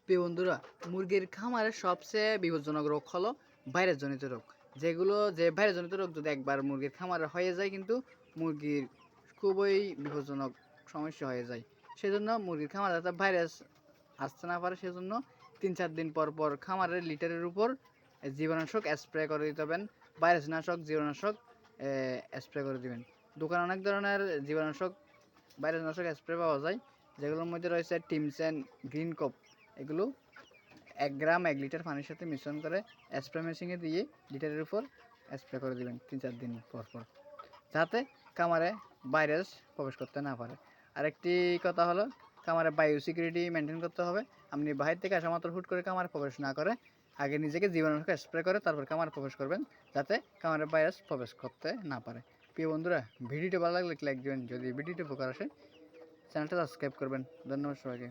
প্রিয় বন্ধুরা, মুরগির খামারের সবচেয়ে বিপজ্জনক রোগ হলো ভাইরাস জনিত রোগ। যে ভাইরাস জনিত রোগ যদি একবার মুরগির খামারে হয়ে যায়, কিন্তু মুরগির খুবই বিপজ্জনক সমস্যা হয়ে যায়। সেজন্য মুরগির খামারে যাতে ভাইরাস আসতে না পারে, সেজন্য 3-4 দিন পর পর খামারের লিটারের উপর জীবাণুনাশক স্প্রে করে দিতে হবেন। ভাইরাসনাশক, জীবাণুনাশক স্প্রে করে দিবেন। দোকানে অনেক ধরনের জীবাণুনাশক, ভাইরাসনাশক স্প্রে পাওয়া যায়, যেগুলোর মধ্যে রয়েছে টিমসেন, গ্রিন কপ। এগুলো 1 গ্রাম 1 লিটার পানির সাথে মিশ্রণ করে স্প্রে মেশিনে দিয়ে লিটারের উপর স্প্রে করে দিবেন 3-4 দিন পর পর, যাতে খামারে ভাইরাস প্রবেশ করতে না পারে। আরেকটি কথা হলো, খামারে বায়ো সিকিউরিটি মেনটেন করতে হবে। আপনি বাহির থেকে আসা মাত্র হুট করে খামারে প্রবেশ না করে আগে নিজেকে জীবাণুনাশক স্প্রে করে তারপর খামারে প্রবেশ করবেন, যাতে খামারে ভাইরাস প্রবেশ করতে না পারে। প্রিয় বন্ধুরা, ভিডিওটি ভালো লাগলে লাইক দিবেন। যদি ভিডিওটি উপকার আসে, চ্যানেলটা সাবস্ক্রাইব করবেন। ধন্যবাদ সবাইকে।